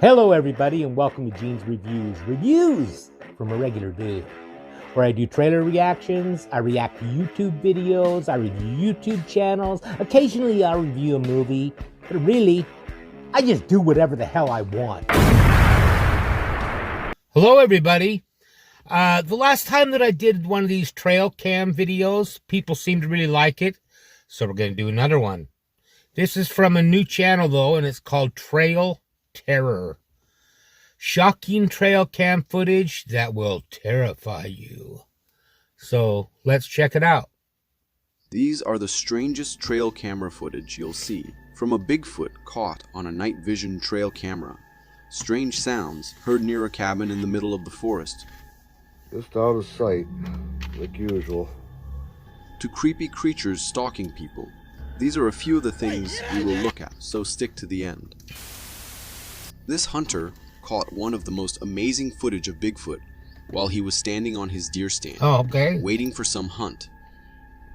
Hello everybody and welcome to Gene's Reviews from a regular dude, where I do trailer reactions, I react to YouTube videos, I review YouTube channels, occasionally I'll review a movie, but really, I just do whatever the hell I want. Hello everybody. The last time that I did one of these trail cam videos, people seemed to really like it, so we're going to do another one. This is from a new channel though, and it's called Trail Terror. Shocking trail cam footage that will terrify you. So let's check it out. These are the strangest trail camera footage you'll see from a Bigfoot caught on a night vision trail camera. Strange sounds heard near a cabin in the middle of the forest. Just out of sight, like usual. To creepy creatures stalking people. These are a few of the things we will look at, so stick to the end. This hunter caught one of the most amazing footage of Bigfoot while he was standing on his deer stand, waiting for some hunt.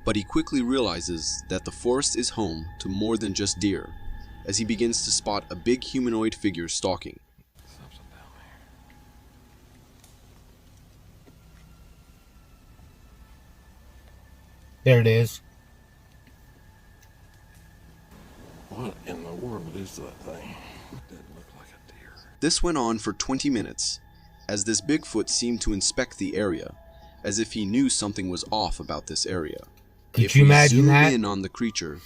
But he quickly realizes that the forest is home to more than just deer, as he begins to spot a big humanoid figure stalking. There it is. What in the world is that thing? It doesn't look like a deer. This went on for 20 minutes, as this Bigfoot seemed to inspect the area, as if he knew something was off about this area. Could you imagine that? If we zoom in on the creature,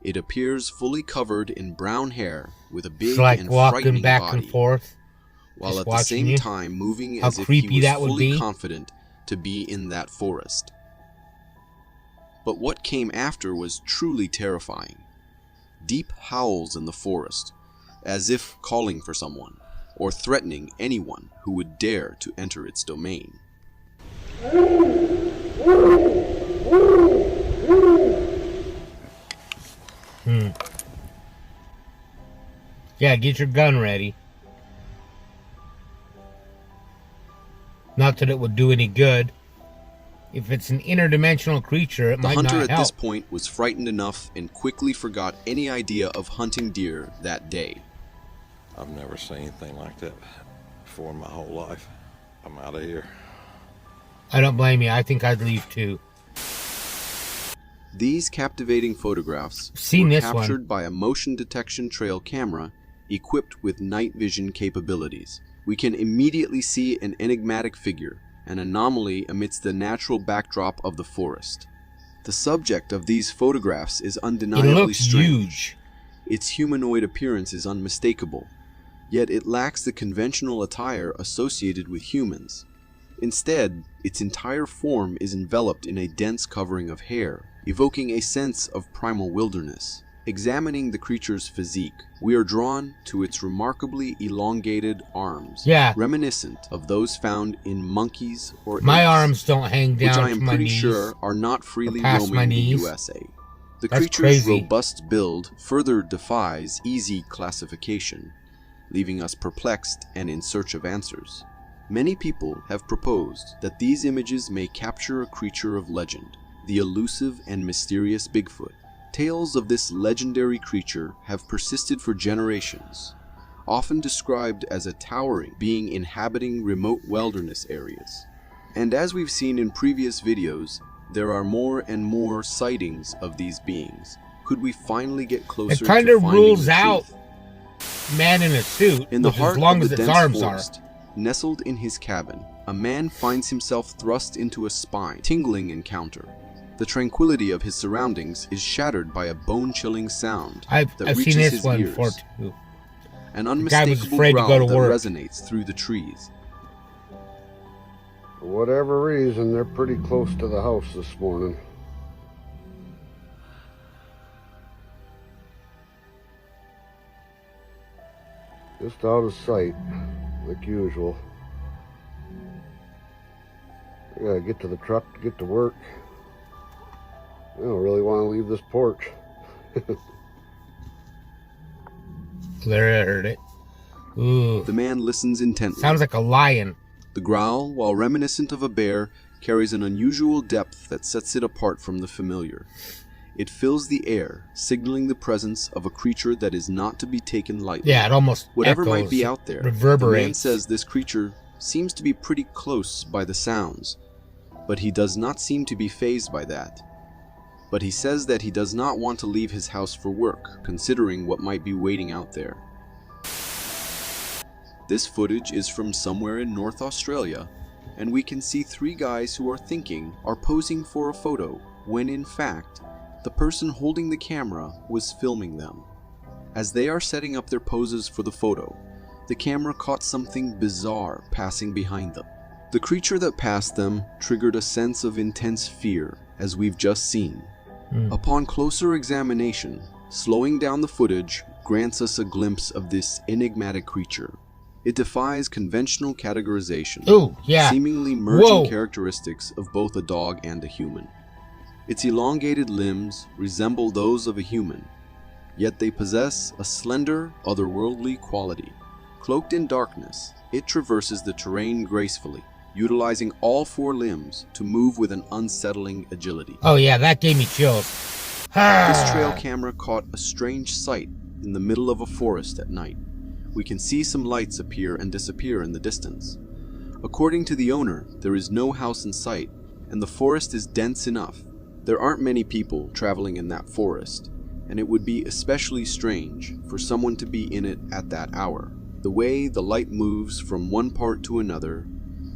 it appears fully covered in brown hair with a big It's like and walking frightening back body, and forth, while at the watching same you. time moving How as if creepy he was that would fully be. confident to be in that forest. But what came after was truly terrifying. Deep howls in the forest, as if calling for someone, or threatening anyone who would dare to enter its domain. Yeah, get your gun ready. Not that it would do any good. If it's an interdimensional creature, it might not help. The hunter at this point was frightened enough and quickly forgot any idea of hunting deer that day. I've never seen anything like that before in my whole life. I'm out of here. I don't blame you. I think I'd leave too. These captivating photographs Seen were this captured by a motion detection trail camera equipped with night vision capabilities. We can immediately see an enigmatic figure, an anomaly amidst the natural backdrop of the forest. The subject of these photographs is undeniably It looks strange. huge. Its humanoid appearance is unmistakable, yet it lacks the conventional attire associated with humans. Instead, its entire form is enveloped in a dense covering of hair, evoking a sense of primal wilderness. Examining the creature's physique, we are drawn to its remarkably elongated arms, reminiscent of those found in monkeys or apes, My arms don't hang down which I to am my pretty knees, sure are not freely past my roaming the knees. USA. The That's creature's crazy. robust build further defies easy classification, leaving us perplexed and in search of answers. Many people have proposed that these images may capture a creature of legend, the elusive and mysterious Bigfoot. Tales of this legendary creature have persisted for generations, often described as a towering being inhabiting remote wilderness areas. And as we've seen in previous videos, there are more and more sightings of these beings. Could we finally get closer to kind finding of the rules truth? out man in a suit In the with heart as long of as the its dense arms forest, nestled in his cabin, a man finds himself thrust into a spine-tingling encounter. The tranquility of his surroundings is shattered by a bone-chilling sound I've reaches seen this his one ears. before too. An guy was unmistakable afraid to growl go to that work. resonates through the trees. For whatever reason, they're pretty close to the house this morning. Just out of sight, like usual. I gotta get to the truck to get to work. I don't really want to leave this porch. There, I heard it. Ooh, The man listens intently. sounds like a lion. The growl, while reminiscent of a bear, carries an unusual depth that sets it apart from the familiar. It fills the air, signaling the presence of a creature that is not to be taken lightly. Yeah, it almost Whatever echoes, might be out there, the man reverberates. says this creature seems to be pretty close by the sounds, but he does not seem to be fazed by that. But he says that he does not want to leave his house for work, considering what might be waiting out there. This footage is from somewhere in North Australia, and we can see three guys who are posing for a photo, when in fact, the person holding the camera was filming them. As they are setting up their poses for the photo, the camera caught something bizarre passing behind them. The creature that passed them triggered a sense of intense fear, as we've just seen. Upon closer examination, slowing down the footage grants us a glimpse of this enigmatic creature. It defies conventional categorization, Ooh, yeah. seemingly merging Whoa. characteristics of both a dog and a human. Its elongated limbs resemble those of a human, yet they possess a slender, otherworldly quality. Cloaked in darkness, it traverses the terrain gracefully, utilizing all four limbs to move with an unsettling agility. Oh yeah, that gave me chills. This trail camera caught a strange sight in the middle of a forest at night. We can see some lights appear and disappear in the distance. According to the owner, there is no house in sight, and the forest is dense enough. There aren't many people traveling in that forest, and it would be especially strange for someone to be in it at that hour. The way the light moves from one part to another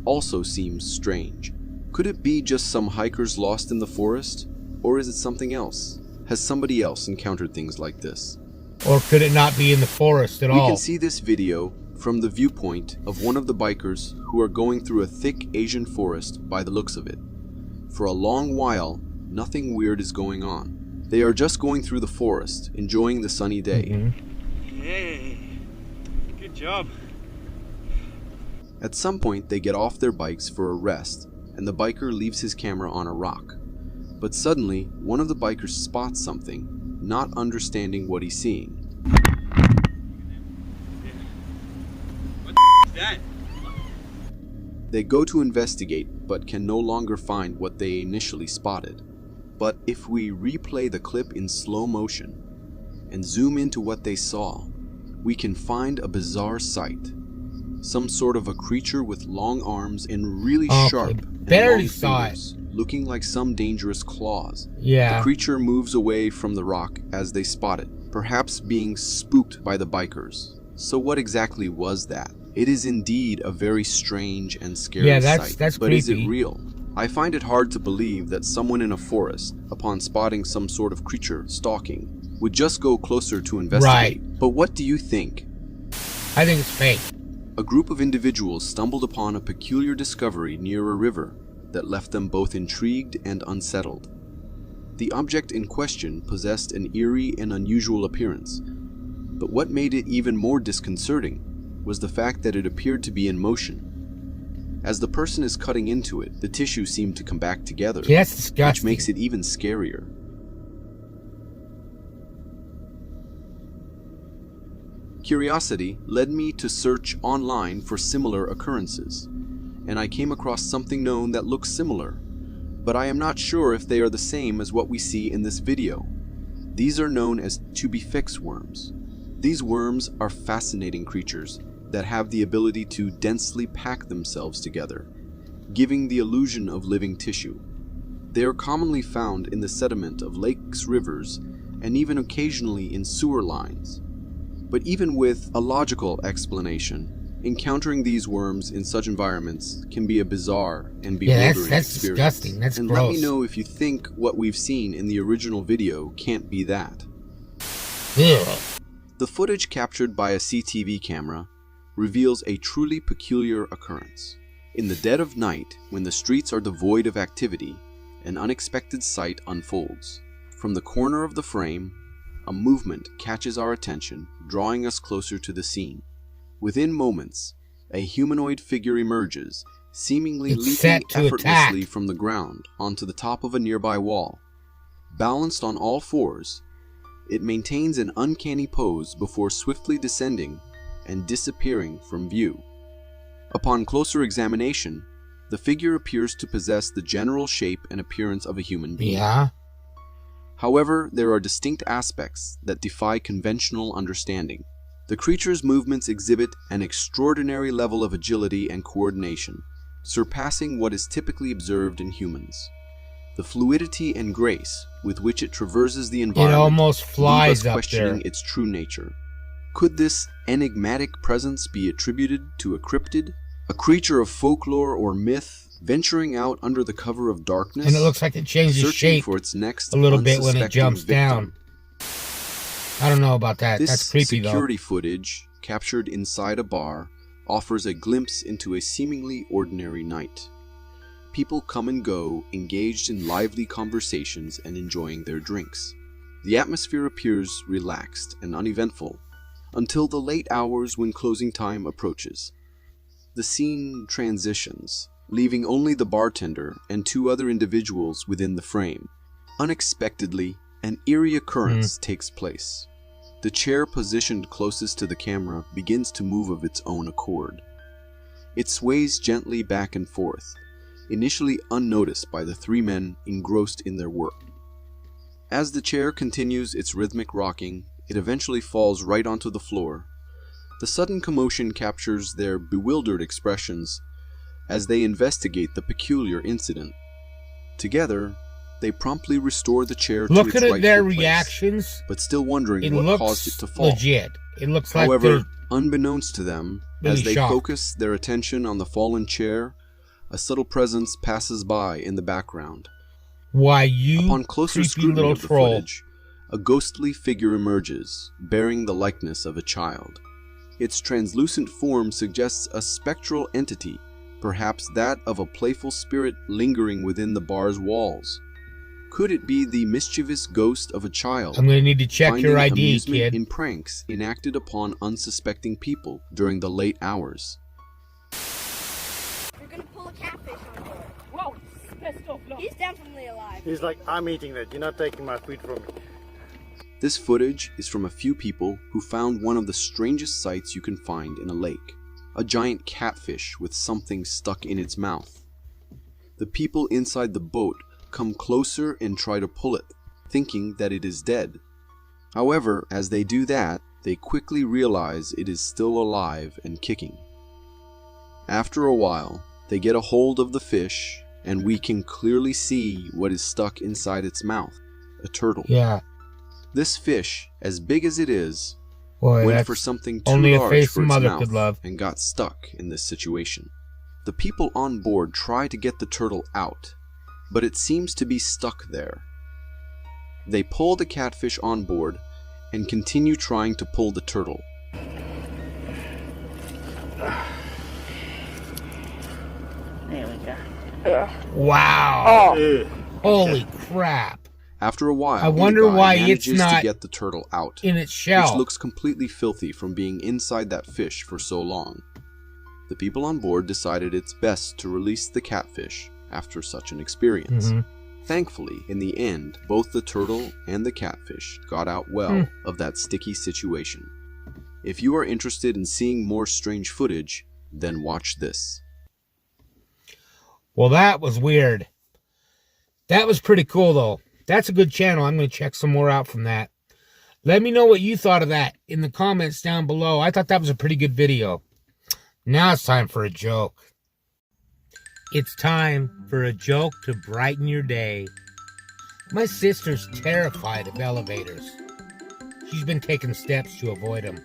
also seems strange. Could it be just some hikers lost in the forest? Or is it something else? Has somebody else encountered things like this? Or could it not be in the forest at We all? can see this video from the viewpoint of one of the bikers who are going through a thick Asian forest by the looks of it. For a long while, nothing weird is going on. They are just going through the forest, enjoying the sunny day. Hey, good job. At some point, they get off their bikes for a rest, and the biker leaves his camera on a rock. But suddenly, one of the bikers spots something, not understanding what he's seeing. What the is that? They go to investigate, but can no longer find what they initially spotted. But if we replay the clip in slow motion and zoom into what they saw, we can find a bizarre sight. Some sort of a creature with long arms and really sharp and barely long saw fingers, looking like some dangerous claws. Yeah. The creature moves away from the rock as they spot it, perhaps being spooked by the bikers. So what exactly was that? It is indeed a very strange and scary sight. That's but is it creepy. real? I find it hard to believe that someone in a forest, upon spotting some sort of creature stalking, would just go closer to investigate. Right. But what do you think? I think it's fake. A group of individuals stumbled upon a peculiar discovery near a river that left them both intrigued and unsettled. The object in question possessed an eerie and unusual appearance, but what made it even more disconcerting was the fact that it appeared to be in motion. As the person is cutting into it, the tissue seemed to come back together, Yeah, that's disgusting. which makes it even scarier. Curiosity led me to search online for similar occurrences, and I came across something known that looks similar, but I am not sure if they are the same as what we see in this video. These are known as tubifex worms. These worms are fascinating creatures that have the ability to densely pack themselves together, giving the illusion of living tissue. They are commonly found in the sediment of lakes, rivers, and even occasionally in sewer lines. But even with a logical explanation, encountering these worms in such environments can be a bizarre and bewildering that's experience. disgusting. That's and gross. let me know if you think what we've seen in the original video can't be that. Ugh. The footage captured by a CTV camera reveals a truly peculiar occurrence. In the dead of night, when the streets are devoid of activity, an unexpected sight unfolds. From the corner of the frame, a movement catches our attention, drawing us closer to the scene. Within moments, a humanoid figure emerges, seemingly It's leaping set to effortlessly attack. from the ground onto the top of a nearby wall. Balanced on all fours, it maintains an uncanny pose before swiftly descending and disappearing from view. Upon closer examination, the figure appears to possess the general shape and appearance of a human being. Yeah. However, there are distinct aspects that defy conventional understanding. The creature's movements exhibit an extraordinary level of agility and coordination, surpassing what is typically observed in humans. The fluidity and grace with which it traverses the environment It almost flies leave us up questioning there. its true nature. Could this enigmatic presence be attributed to a cryptid, a creature of folklore or myth venturing out under the cover of darkness, And it looks like it changes searching shape for its next a little bit when it unsuspecting jumps victim? down. I don't know about that. This That's creepy, security footage, captured inside a bar, offers a glimpse into a seemingly ordinary night. People come and go, engaged in lively conversations and enjoying their drinks. The atmosphere appears relaxed and uneventful until the late hours when closing time approaches. The scene transitions, leaving only the bartender and two other individuals within the frame. Unexpectedly, an eerie occurrence takes place. The chair positioned closest to the camera begins to move of its own accord. It sways gently back and forth, initially unnoticed by the three men engrossed in their work. As the chair continues its rhythmic rocking, it eventually falls right onto the floor. The sudden commotion captures their bewildered expressions as they investigate the peculiar incident. Together, they promptly restore the chair to its Looking rightful at their place, reactions, but still wondering it what caused it looks to fall. legit. It looks like However, they're unbeknownst to them, really as they shocked. focus their attention on the fallen chair, a subtle presence passes by in the background. why you Upon closer creepy scrutiny little of the troll. footage, a ghostly figure emerges, bearing the likeness of a child. Its translucent form suggests a spectral entity, perhaps that of a playful spirit lingering within the bar's walls. Could it be the mischievous ghost of a child, I'm going to need to check finding your ID, amusement kid. in pranks enacted upon unsuspecting people during the late hours? We're gonna pull a catfish on board. Whoa, he's pissed off, look. He's definitely alive. He's like, I'm eating that. You're not taking my food from me. This footage is from a few people who found one of the strangest sights you can find in a lake. A giant catfish with something stuck in its mouth. The people inside the boat come closer and try to pull it, thinking that it is dead. However, as they do that, they quickly realize it is still alive and kicking. After a while, they get a hold of the fish, and we can clearly see what is stuck inside its mouth, a turtle. Yeah. This fish, as big as it is, Boy, went that's for something too only a large face for a its mother mouth could love. and got stuck in this situation. The people on board try to get the turtle out, but it seems to be stuck there. They pull the catfish on board and continue trying to pull the turtle. There we go. Wow. Ugh. Holy crap. After a while, I wonder the guy why it's manages not to get the turtle out, in its which shell. looks completely filthy from being inside that fish for so long. The people on board decided it's best to release the catfish after such an experience. Mhm. Thankfully, in the end, both the turtle and the catfish got out well of that sticky situation. If you are interested in seeing more strange footage, then watch this. Well, that was weird. That was pretty cool, though. That's a good channel. I'm going to check some more out from that. Let me know what you thought of that in the comments down below. I thought that was a pretty good video. Now it's time for a joke. It's time for a joke to brighten your day. My sister's terrified of elevators. She's been taking steps to avoid them.